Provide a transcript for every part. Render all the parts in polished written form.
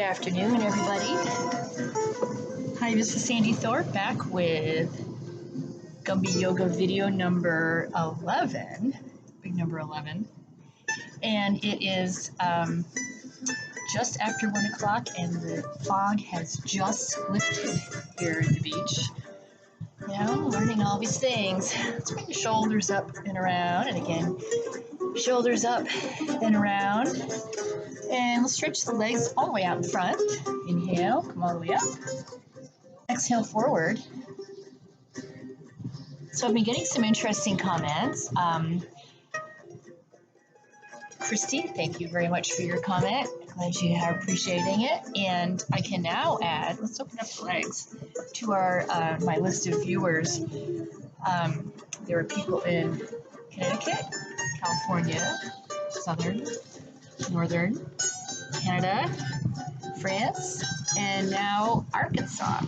afternoon, everybody. Hi, this is Sandy Thorpe back with GumbyYoga video number 11, big number 11. And it is just after 1 o'clock and the fog has just lifted here at the beach. You know, learning all these things. Let's bring the shoulders up and around, and again, shoulders up and around. And let's stretch the legs all the way out in front. Inhale, come all the way up. Exhale, forward. So I've been getting some interesting comments. Christy, thank you very much for your comment. Glad you are appreciating it. And I can now add, let's open up the legs, to our my list of viewers. There are people in Connecticut, California, Southern, Northern, Canada, France, and now Arkansas.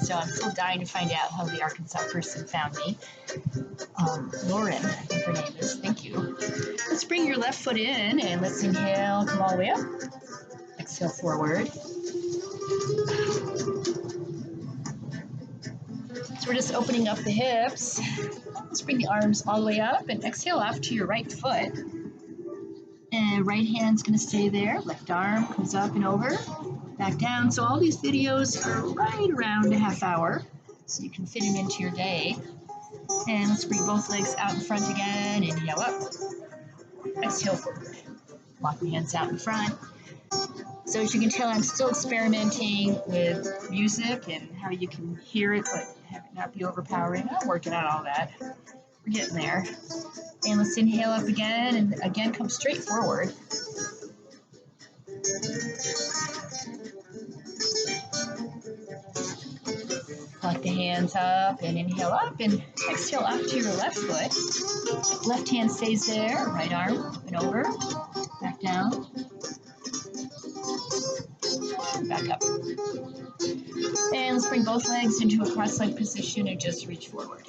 So I'm still dying to find out how the Arkansas person found me. Lauren, I think her name is. Thank you. Let's bring your left foot in and let's inhale, come all the way up. Exhale, forward. So we're just opening up the hips. Let's bring the arms all the way up and exhale off to your right foot. And right hand's going to stay there. Left arm comes up and over, back down. So all these videos are right around a half hour, so you can fit them into your day. And let's bring both legs out in front again. Inhale up. Exhale forward. Walk the hands out in front. So as you can tell, I'm still experimenting with music and how you can hear it, but have it not be overpowering. I'm working on all that. We're getting there. And let's inhale up again, and again come straight forward. Walk the hands up and inhale up and exhale up to your left foot. Left hand stays there, right arm up and over, back down, back up. And let's bring both legs into a cross-leg position and just reach forward.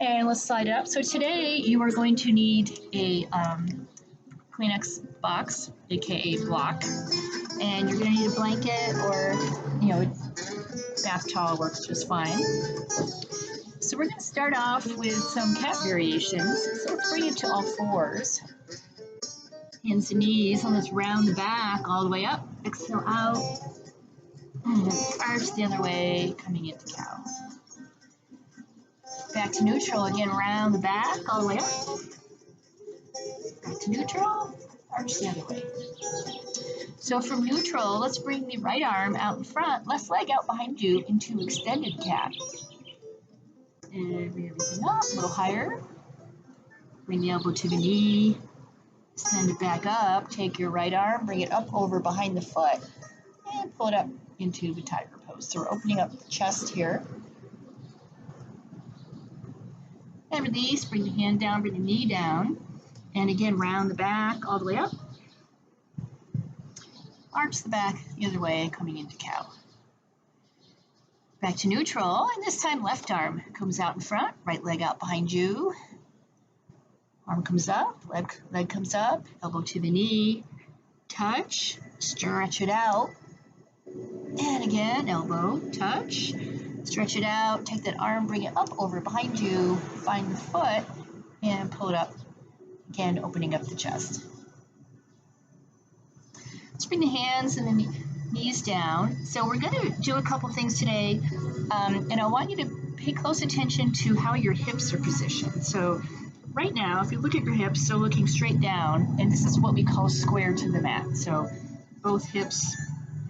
And let's slide it up. So today you are going to need a Kleenex box, aka block, and you're going to need a blanket or, bath towel works just fine. So we're going to start off with some cat variations. So let's bring it to all fours. Hands and knees, and let's round the back all the way up. Exhale out. And arch the other way, coming into cow. Back to neutral, again, round the back, all the way up. Back to neutral, arch the other way. So from neutral, let's bring the right arm out in front, left leg out behind you into extended cat. And bring everything up, a little higher. Bring the elbow to the knee, send it back up, take your right arm, bring it up over behind the foot, and pull it up into the tiger pose. So we're opening up the chest here. And release, bring the hand down, bring the knee down. And again, round the back all the way up. Arch the back the other way, coming into cow. Back to neutral, and this time left arm comes out in front, right leg out behind you. Arm comes up, leg comes up, elbow to the knee, touch, stretch it out. And again, elbow, touch. Stretch it out, take that arm, bring it up over behind you, find the foot, and pull it up. Again, opening up the chest. Let's bring the hands and the knees down. So we're going to do a couple things today, and I want you to pay close attention to how your hips are positioned. So right now, if you look at your hips, so looking straight down, and this is what we call square to the mat. So both hips,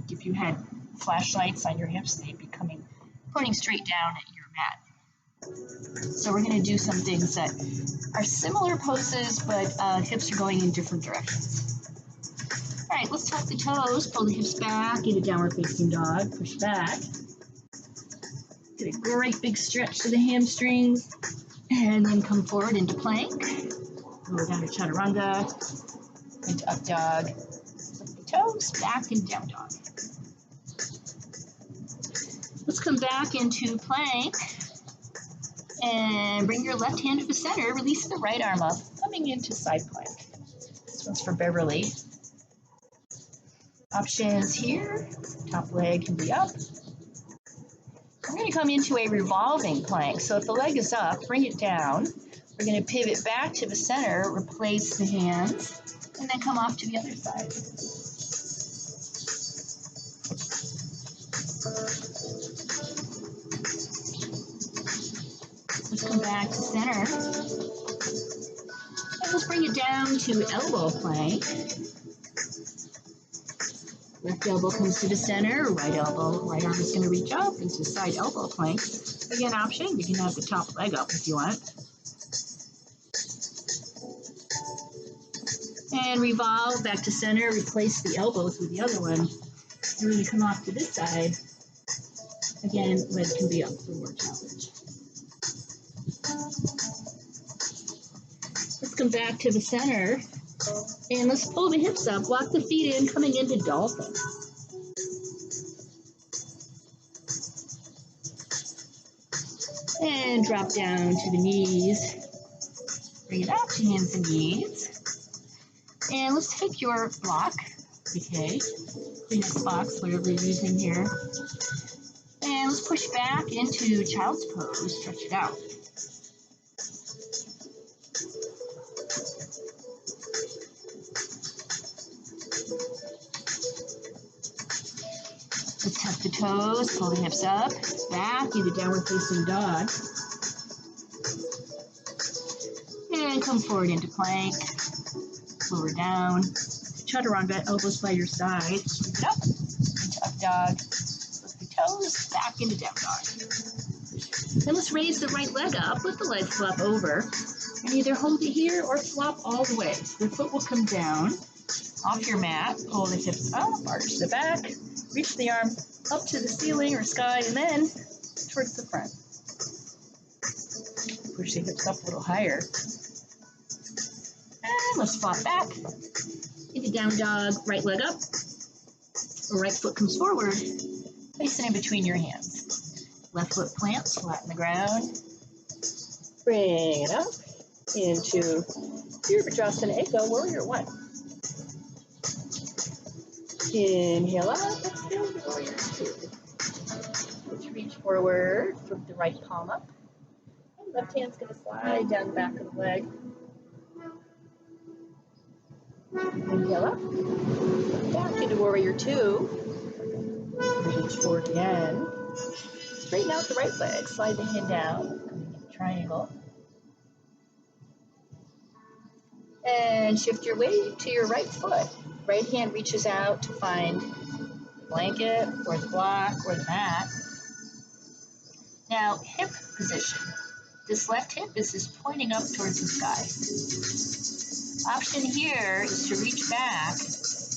if you had flashlights on your hips, they'd be pointing straight down at your mat. So we're going to do some things that are similar poses, but hips are going in different directions. All right, let's tuck the toes, pull the hips back into downward facing dog, push back. Get a great big stretch to the hamstrings, and then come forward into plank. Lower down to chaturanga, into up dog. Tuck the toes, back and down dog. Let's come back into plank and bring your left hand to the center, release the right arm up, coming into side plank. This one's for Beverly. Options here. Top leg can be up. We're going to come into a revolving plank. So if the leg is up, bring it down. We're going to pivot back to the center, replace the hands, and then come off to the other side. Let's come back to center. And let's bring it down to elbow plank. Left elbow comes to the center, right arm is going to reach up into side elbow plank. Again, option, you can have the top leg up if you want. And revolve back to center, replace the elbows with the other one. And we're going to come off to this side. Again, leg can be up for more challenge. Let's come back to the center. And let's pull the hips up, walk the feet in, coming into dolphin. And drop down to the knees. Bring it up to hands and knees. And let's take your block, okay, Kleenex box, whatever you're using here. And let's push back into child's pose, stretch it out. Let's tuck the toes, pull the hips up, back into downward facing dog. And come forward into plank, lower down. Chaturanga, elbows by your side. Sweep it up, into up dog. Lift the toes, back into down dog. Then let's raise the right leg up, let the leg flop over. And either hold it here or flop all the way. So the foot will come down off your mat, pull the hips up, arch the back. Reach the arm up to the ceiling or sky, and then towards the front. Push the hips up a little higher. And let's flop back into down dog, right leg up. Right foot comes forward. Place it in between your hands. Left foot plants, flat in the ground. Bring it up into Virabhadrasana Echo, Warrior One. Inhale up, exhale, Warrior Two. Let's reach forward, flip the right palm up. And left hand's going to slide down the back of the leg. Inhale up, back into Warrior Two. Reach forward again. Straighten out the right leg, slide the hand down, coming in triangle. And shift your weight to your right foot. Right hand reaches out to find the blanket or the block or the mat. Now, hip position. This left hip is just pointing up towards the sky. Option here is to reach back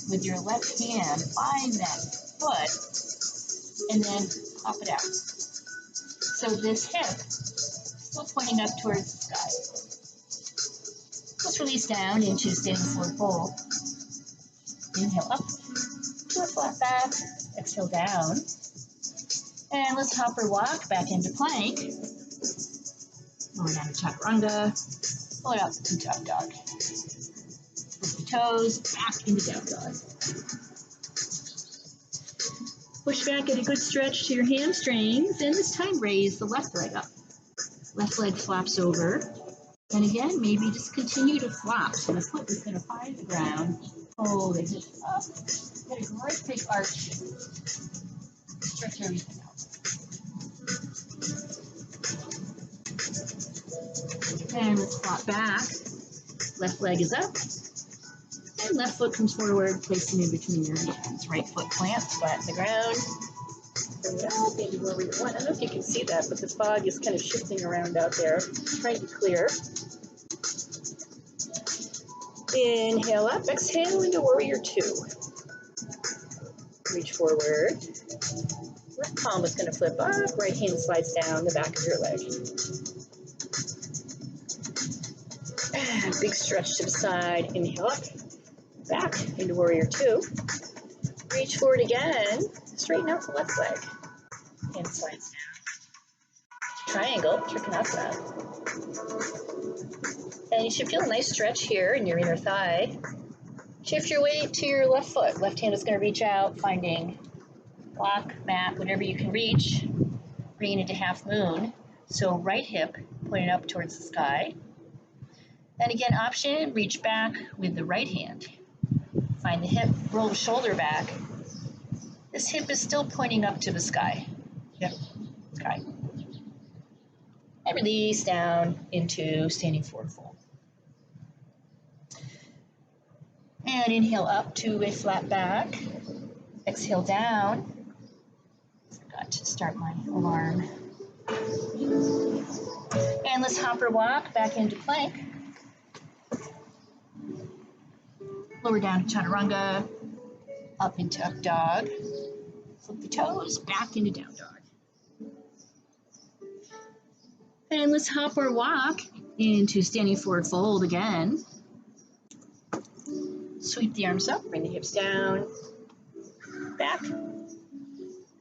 with your left hand, find that foot, and then pop it out. So this hip is still pointing up towards the sky. Let's release down into standing forward fold. Inhale up to a flat back, exhale down. And let's hop or walk back into plank. Lower down to chaturanga, pull it up into up dog. Lift the toes, back into down dog. Push back, get a good stretch to your hamstrings, and this time raise the left leg up. Left leg flops over. And again, maybe just continue to flop. So the foot is going to find the ground. Pull the hips up. Get a great big arch. Stretch everything out. And let's flop back. Left leg is up. And left foot comes forward, placing in between your hands. Right foot plants, flat in the ground. Bring it up into where we want. I don't know if you can see that, but the fog is kind of shifting around out there. Trying to clear. Inhale up, exhale into Warrior Two. Reach forward. Left palm is going to flip up, right hand slides down the back of your leg. Big stretch to the side. Inhale up, back into Warrior Two. Reach forward again, straighten out the left leg. Hand slides down. Triangle, Trikonasana. And you should feel a nice stretch here in your inner thigh. Shift your weight to your left foot. Left hand is going to reach out, finding block, mat, whatever you can reach. Bring it into half moon. So right hip pointed up towards the sky. Then again, option, reach back with the right hand. Find the hip, roll the shoulder back. This hip is still pointing up to the sky. Yep, sky. And release down into standing forward fold. And inhale up to a flat back. Exhale down. Forgot to start my alarm. And let's hop or walk back into plank. Lower down to chaturanga. Up into up dog. Flip the toes, back into down dog. And let's hop or walk into standing forward fold again. Sweep the arms up, bring the hips down, back.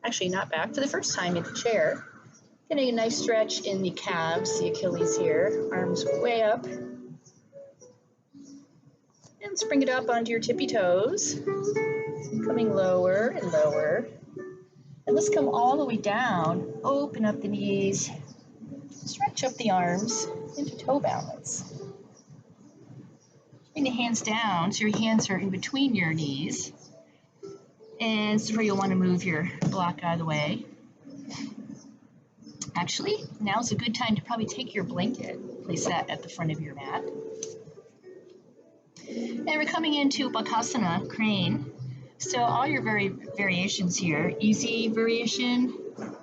Actually, not back, for the first time into chair. Getting a nice stretch in the calves, the Achilles here. Arms way up. And let's bring it up onto your tippy toes. Coming lower and lower. And let's come all the way down. Open up the knees. Stretch up the arms into toe balance. Bring the hands down so your hands are in between your knees. And this is where you'll want to move your block out of the way. Actually, now's a good time to probably take your blanket, place that at the front of your mat. And we're coming into Bakasana, crane. So all your variations here, easy variation,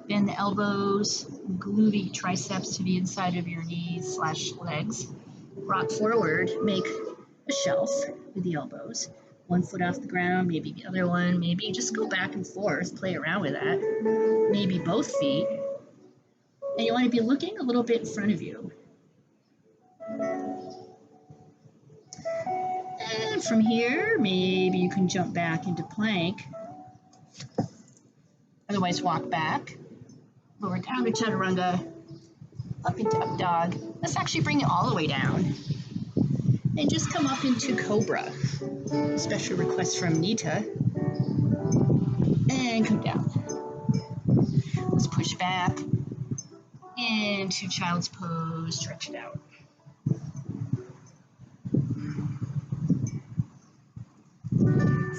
bend the elbows, glue the triceps to the inside of your knees / legs. Rock forward, make a shelf with the elbows. One foot off the ground, maybe the other one, maybe just go back and forth, play around with that. Maybe both feet. And you want to be looking a little bit in front of you. And from here, maybe you can jump back into plank. Otherwise, walk back. Lower down to chaturanga. Up into up dog. Let's actually bring it all the way down. And just come up into cobra. Special request from Nita. And come down. Let's push back into child's pose. Stretch it out.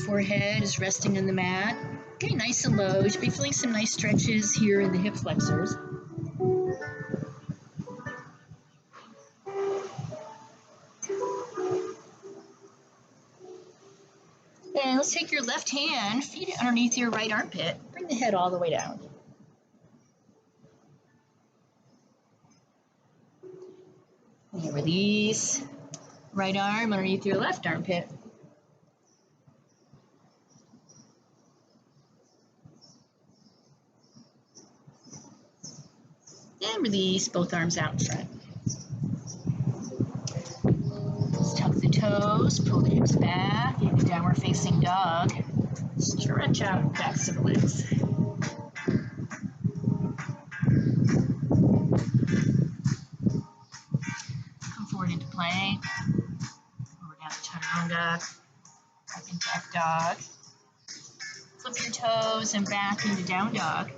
Forehead is resting on the mat. Getting nice and low. You should be feeling some nice stretches here in the hip flexors. And let's take your left hand, feed it underneath your right armpit. Bring the head all the way down. And release. Right arm underneath your left armpit. And release both arms out in front. Let's tuck the toes, pull the hips back into downward facing dog. Stretch out backs of the legs. Come forward into plank. Over down to chaturanga. Up into up dog. Flip your toes and back into down dog.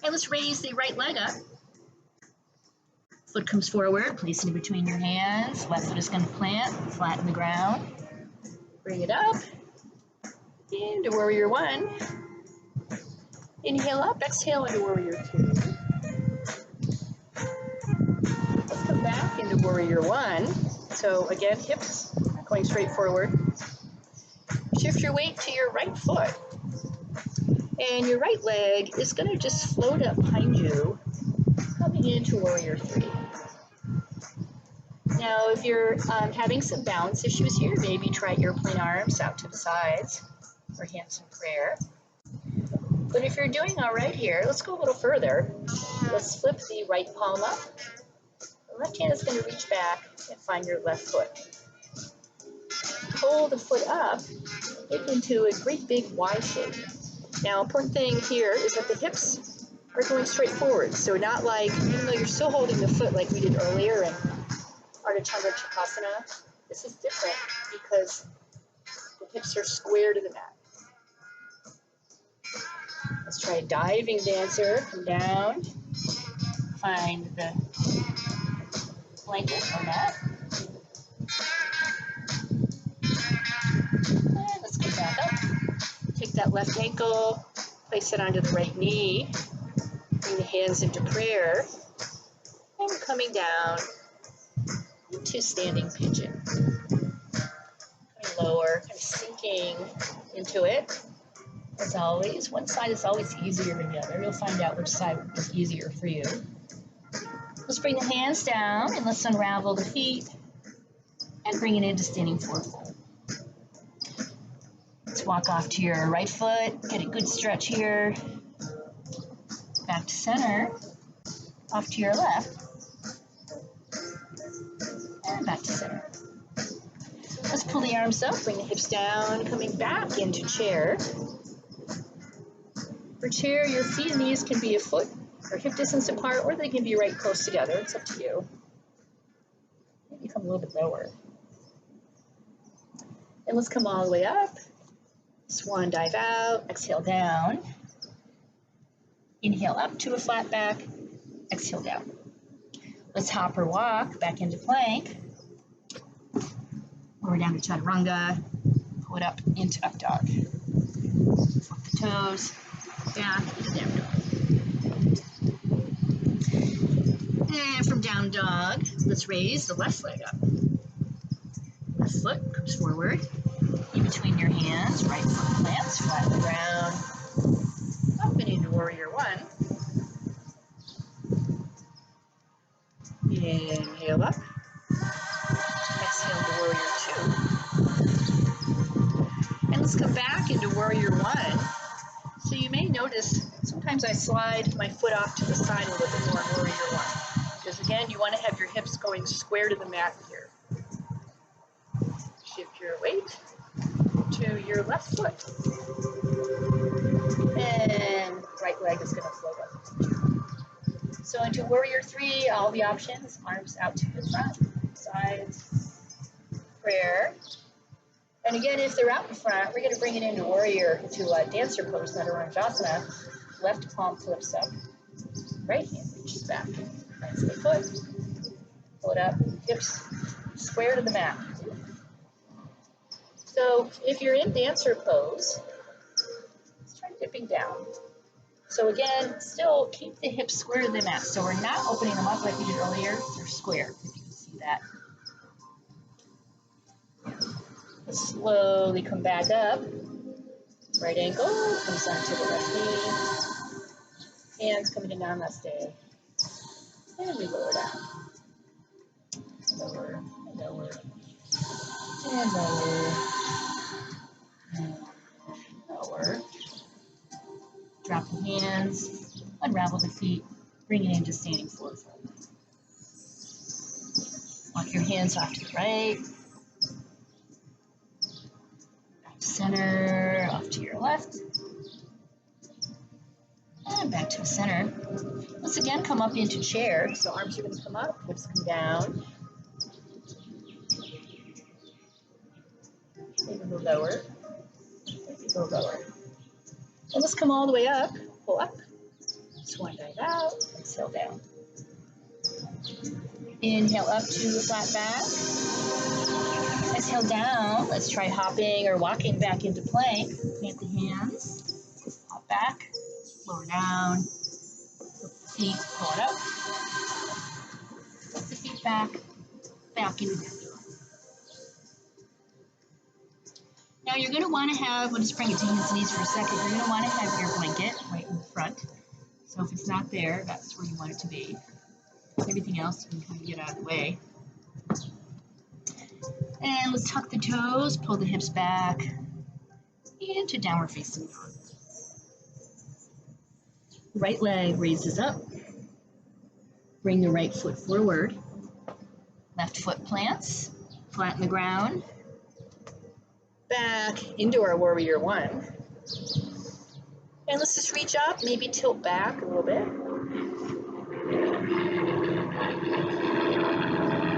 And let's raise the right leg up. Foot comes forward, place it in between your hands. Left foot is going to plant, flatten the ground. Bring it up into warrior one. Inhale up, exhale into warrior two. Let's come back into warrior one. So again, hips going straight forward. Shift your weight to your right foot. And your right leg is going to just float up behind you, coming into warrior three. Now, if you're having some balance issues here, maybe try airplane arms out to the sides or hands in prayer. But if you're doing all right here, let's go a little further. Let's flip the right palm up. The left hand is going to reach back and find your left foot. Pull the foot up into a great big Y shape. Now, important thing here is that the hips are going straight forward. So not like, even though you're still holding the foot like we did earlier in Ardha Chandra Chakasana, This is different because the hips are square to the mat. Let's try a diving dancer. Come down, find the blanket or mat. And let's come back up. Take that left ankle, place it onto the right knee. Bring the hands into prayer. And coming down into standing pigeon. Coming lower, kind of sinking into it. As always, one side is always easier than the other. You'll find out which side is easier for you. Let's bring the hands down and let's unravel the feet and bring it into standing forward fold. Let's walk off to your right foot, get a good stretch here. Back to center, off to your left, and back to center. Let's pull the arms up, bring the hips down, coming back into chair. For chair, your feet and knees can be a foot or hip distance apart, or they can be right close together. It's up to you. Maybe come a little bit lower. And let's come all the way up. Swan dive out, exhale down. Inhale up to a flat back, exhale down. Let's hop or walk back into plank. Or down to chaturanga, pull it up into up dog. Flip the toes, back into down dog. And from down dog, let's raise the left leg up. Left foot comes forward. In between your hands, right foot plants, flat on the ground. Up and into warrior one. Inhale up. Exhale to warrior two. And let's come back into warrior one. So you may notice sometimes I slide my foot off to the side a little bit more in warrior one. Because again, you want to have your hips going square to the mat here. Shift your weight to your left foot. And right leg is going to float up. So into warrior three, all the options, arms out to the front, sides, prayer. And again, if they're out in front, we're going to bring it into warrior to a dancer pose, Vinyasa. Left palm flips up, right hand reaches back, plants the foot, pull it up, hips square to the mat. So if you're in dancer pose, let's try dipping down. So again, still keep the hips square to the mat. So we're not opening them up like we did earlier. They're square, if you can see that. Let's slowly come back up. Right ankle comes onto the left knee. Hands coming in namaste. And we lower down. Lower, lower, and lower. And lower. Drop the hands, unravel the feet, bring it into standing forward fold. Walk your hands off to the right. Back to center, off to your left. And back to the center. Let's again come up into chair. So arms are going to come up, hips come down. Maybe go lower. Maybe go lower. And let's come all the way up. Pull up. Swan dive out. Exhale down. Inhale up to a flat back. Exhale down. Let's try hopping or walking back into plank. Plant the hands. Hop back. Lower down. Flip the feet. Pull it up. Flip the feet back. Back into down. Now you're going to want to have, we'll just bring it to hands and knees for a second, you're going to want to have your blanket right in the front. So if it's not there, that's where you want it to be. Everything else you can kind of get out of the way. And let's tuck the toes, pull the hips back into downward facing dog. Right leg raises up. Bring the right foot forward. Left foot plants, flatten the ground. Back into our warrior one. And let's just reach up, maybe tilt back a little bit.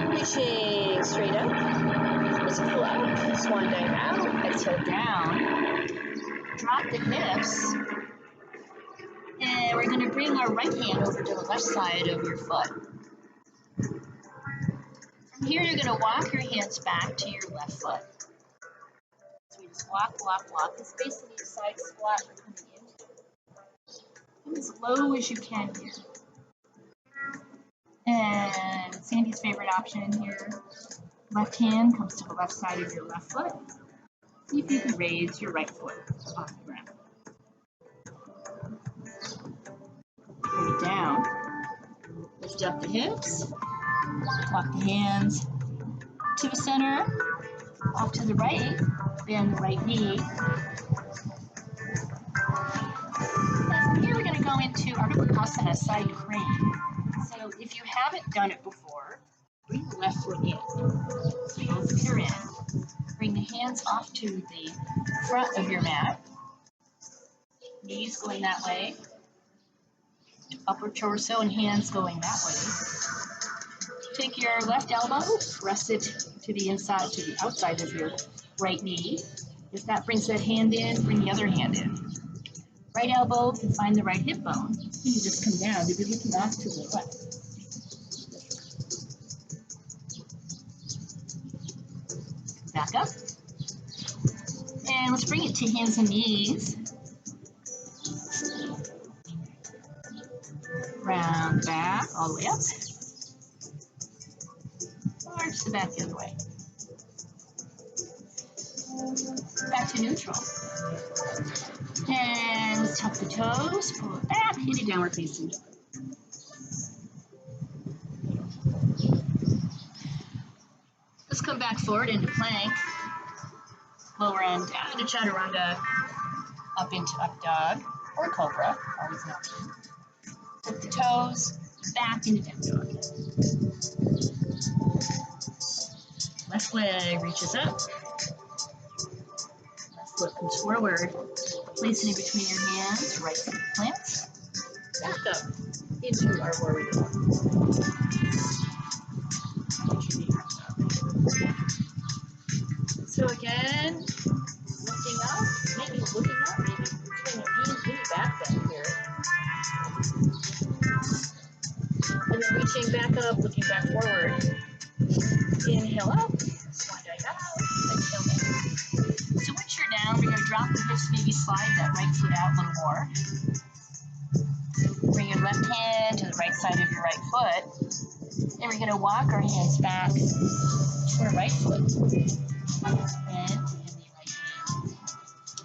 Reaching straight up. Swan dive out, exhale down. Drop the hips. And we're going to bring our right hand over to the left side of your foot. From here, you're going to walk your hands back to your left foot. So we just walk, walk, walk. It's basically a side squat we're coming into. Come as low as you can here. And Sandy's favorite option here. Left hand comes to the left side of your left foot. See if you can raise your right foot off the ground. Bring it down. Lift up the hips. Walk the hands to the center. Off to the right. Bend the right knee. And from here we're going to go into Skandasana, side crane. So if you haven't done it before, bring the left foot in. So both feet are in. Bring the hands off to the front of your mat. Knees going that way. Upper torso and hands going that way. Take your left elbow, press it to the inside, to the outside of your right knee. If that brings that hand in, bring the other hand in. Right elbow can find the right hip bone. You just come down. You'll be looking back to the left. Back up. And let's bring it to hands and knees. Round back, all the way up. Arch the back the other way. Back to neutral. And let's tuck the toes, pull it back, into downward facing dog. Let's come back forward into plank. Lower end down into chaturanga, up into up dog, or cobra, always an option. Tuck the toes, back into down dog. Left leg reaches up. Left foot comes forward. Place it in between your hands, right foot plants. Back up into our warrior dog. So again, lifting up, maybe looking up, maybe between your knees, maybe back bend here. And then reaching back up, looking back forward. Inhale up, swan dive out, exhale down. So once you're down, we're going to drop the hips, maybe slide that right foot out a little more. Bring your left hand to the right side of your right foot. And we're going to walk our hands back to our right foot. And the right knee.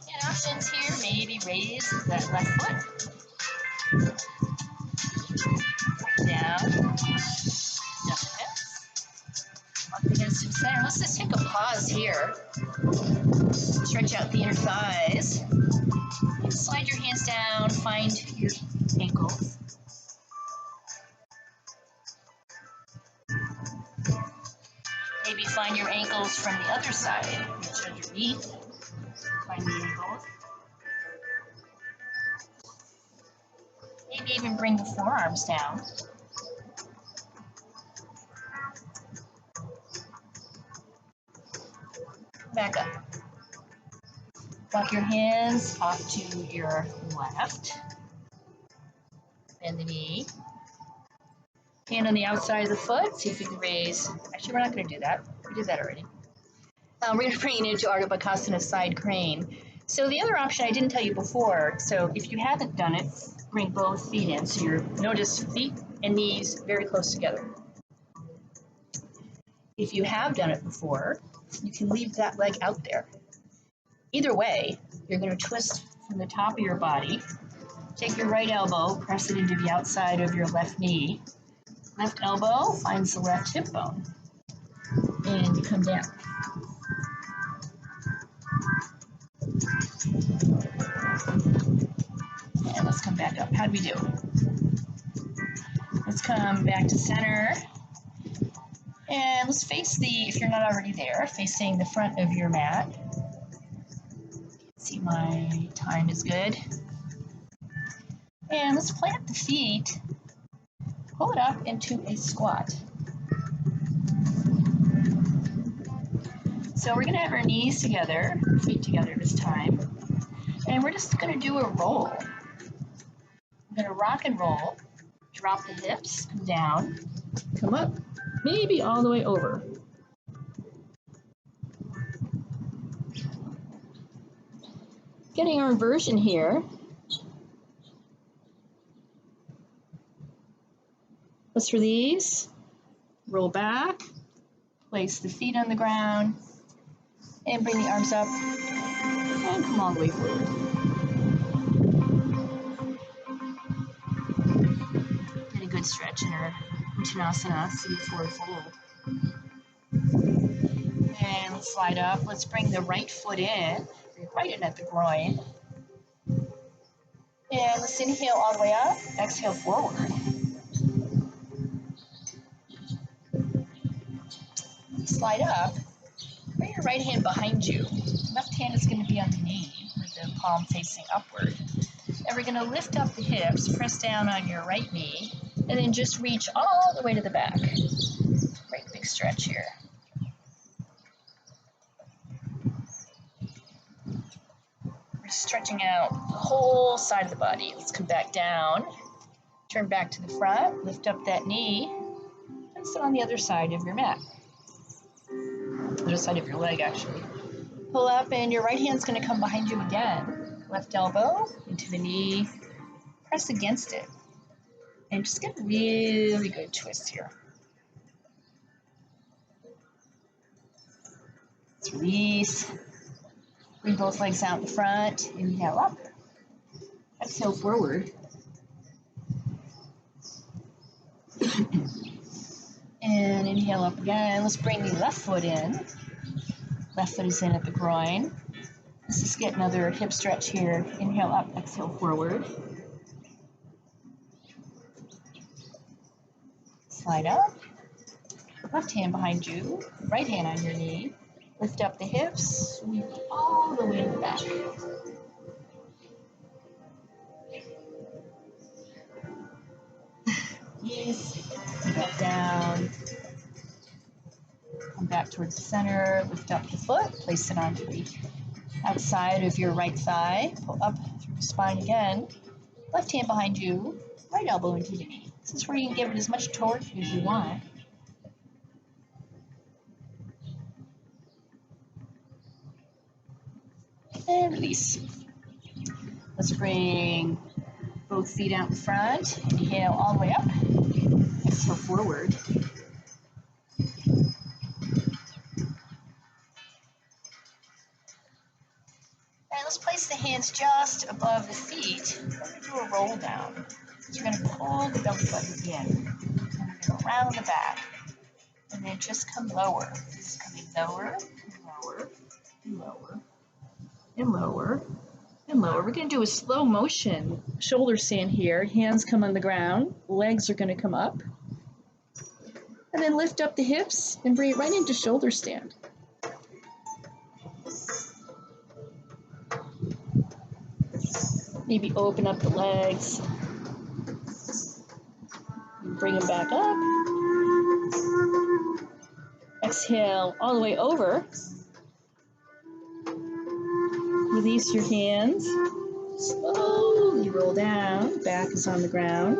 And options here, maybe raise that left foot. Down. Step the hips. Walk the hands to the center. Let's just take a pause here. Stretch out the inner thighs. And slide your hands down. Find your ankles. Maybe find your ankles from the other side. Reach underneath. Find the ankles. Maybe even bring the forearms down. Back up. Walk your hands off to your left. Bend the knee. Hand on the outside of the foot. See if you can raise. Actually, we're not going to do that. We did that already. We're going to bring it into Skandasana, side crane. So the other option I didn't tell you before, so if you haven't done it, bring both feet in. So notice feet and knees very close together. If you have done it before, you can leave that leg out there. Either way, you're going to twist from the top of your body. Take your right elbow, press it into the outside of your left knee. Left elbow finds the left hip bone. And you come down. And let's come back up. How'd we do? Let's come back to center. And let's face if you're not already there, facing the front of your mat. See, my time is good. And let's plant the feet. Pull it up into a squat. So we're going to have our knees together, feet together this time. And we're just going to do a roll. I'm going to rock and roll. Drop the hips, come down, come up, maybe all the way over. Getting our inversion here. Let's release, roll back, place the feet on the ground, and bring the arms up, and come all the way forward. Get a good stretch in our Vinyasa, sitting forward fold. And let's slide up. Let's bring the right foot in, right in at the groin. And let's inhale all the way up, exhale forward. Slide up, bring your right hand behind you. Left hand is going to be on the knee with the palm facing upward. And we're going to lift up the hips, press down on your right knee, and then just reach all the way to the back. Great big stretch here. We're stretching out the whole side of the body. Let's come back down, turn back to the front, lift up that knee, and sit on the other side of your mat. Other side of your leg, actually. Pull up, and your right hand's going to come behind you again. Left elbow into the knee, press against it, and just get a really good twist here. Let's release. Bring both legs out in front. Inhale up. Exhale forward. And inhale up again. Let's bring the left foot in. Left foot is in at the groin. Let's just get another hip stretch here. Inhale up, exhale forward. Slide up. Left hand behind you, right hand on your knee. Lift up the hips, sweep all the way to the back. Yes, back down. Come back towards the center, lift up the foot, place it onto the outside of your right thigh. Pull up through the spine again. Left hand behind you, right elbow into the knee. This is where you can give it as much torque as you want. And release. Let's bring both feet out in front. Inhale all the way up. Exhale forward. And let's place the hands just above the feet. We're going to do a roll down. So we're going to pull the belly button in. And we're going to round the back. And then just come lower. Just coming lower, and lower, and lower, and lower, and lower. We're going to do a slow motion shoulder stand here. Hands come on the ground. Legs are going to come up. And then lift up the hips and bring it right into shoulder stand. Maybe open up the legs. And bring them back up. Exhale all the way over. Release your hands. Slowly roll down. Back is on the ground.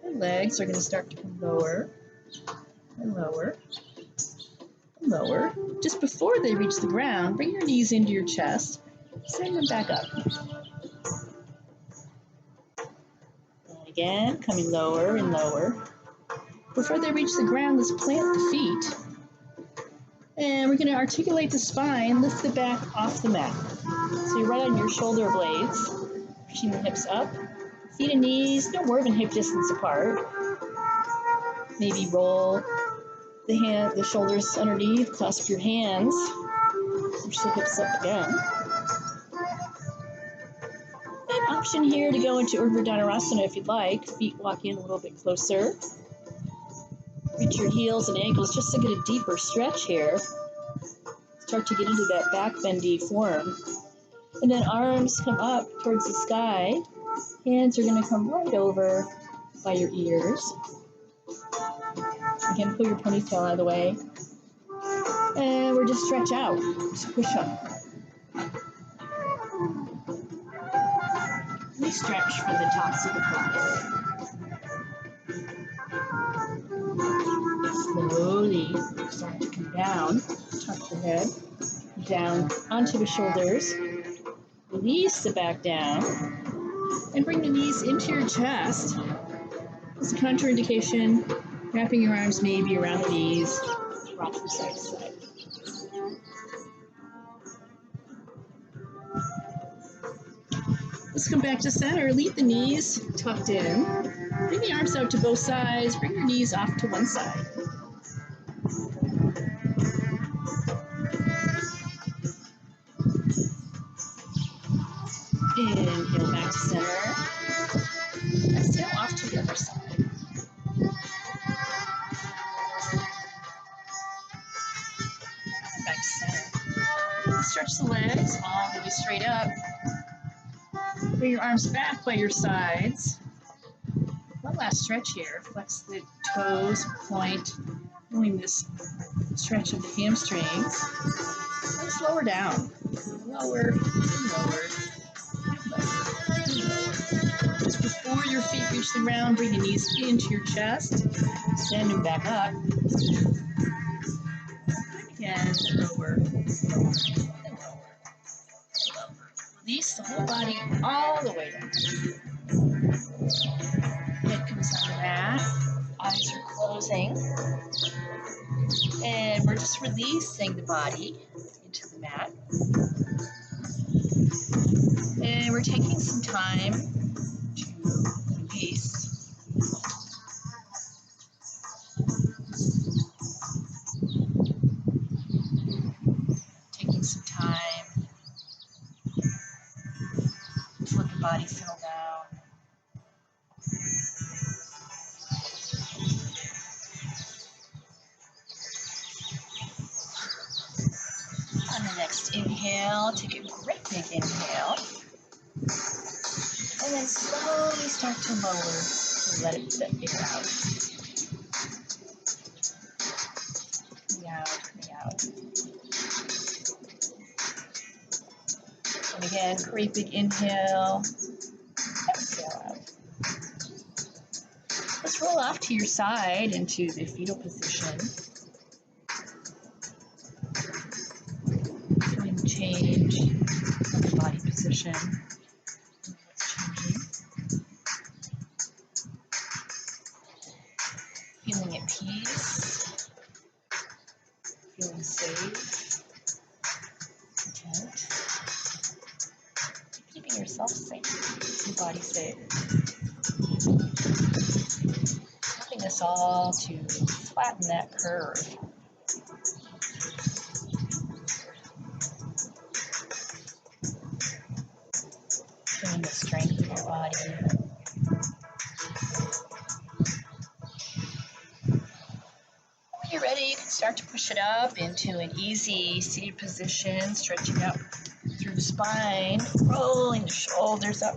And legs are going to start to come lower and lower and lower. Just before they reach the ground, bring your knees into your chest. Send them back up. And again, coming lower and lower. Before they reach the ground, let's plant the feet. And we're going to articulate the spine, lift the back off the mat. So you're right on your shoulder blades, pushing the hips up. Feet and knees, no more than hip distance apart. Maybe roll the shoulders underneath, clasp your hands, push the hips up again. An option here to go into Urdhva Dhanurasana if you'd like. Feet walk in a little bit closer. Reach your heels and ankles just to get a deeper stretch here. Start to get into that back bendy form. And then arms come up towards the sky. Hands are going to come right over by your ears. Again, pull your ponytail out of the way. And we're just stretch out, just push up. We stretch from the tops of the thighs. Slowly start to come down, tuck the head, down onto the shoulders. Release the back down, and bring the knees into your chest. It's a contraindication. Wrapping your arms maybe around the knees. Rock from side to side. Let's come back to center. Leave the knees tucked in. Bring the arms out to both sides. Bring your knees off to one side. Inhale back to center. Exhale off to the other side. Back to center. Stretch the legs all the way straight up. Bring your arms back by your sides. One last stretch here. Flex the toes, point, doing this stretch of the hamstrings. Let's lower down. Lower, lower, lower. Just before your feet reach the ground, bring the knees into your chest. Send them back up. Again, lower, lower, and lower. Release the whole body all the way down. Head comes on the mat. Eyes are closing. And we're just releasing the body into the mat. And we're taking some time to release. Taking some time to let the body settle down. On the next inhale, take a great big inhale. And then slowly start to lower and let it air out. Coming out. And again, great big inhale. Exhale out. Let's roll off to your side into the fetal position. Feeling the change of the body position. What's changing. Feeling at peace. Feeling safe. Content. Keeping yourself safe. Your body safe. Helping us all to flatten that curve. Feeling the strength of your body. When you're ready, you can start to push it up into an easy seated position, stretching out through the spine, rolling the shoulders up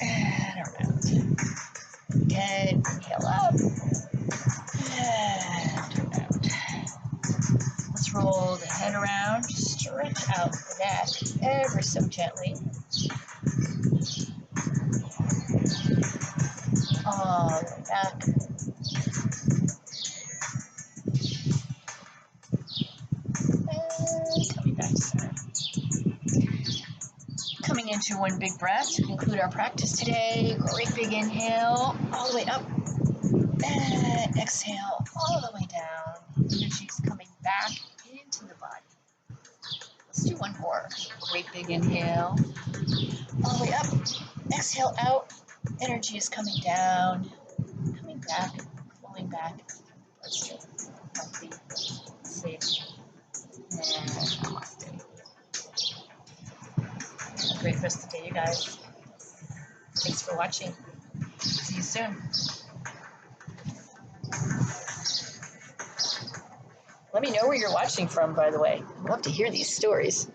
and around. Again, inhale up and around. Let's roll the head around, stretch out the neck ever so gently. All the way back. And coming back to center. Coming into one big breath to conclude our practice today. Great big inhale, all the way up. And exhale, all the way down. Energy's coming back into the body. Let's do one more. Great big inhale, all the way up. Exhale out. Energy is coming down, coming back, flowing back. Let's do healthy, safe, and namaste. Have a great rest of the day, you guys. Thanks for watching. See you soon. Let me know where you're watching from, by the way. I'd love to hear these stories.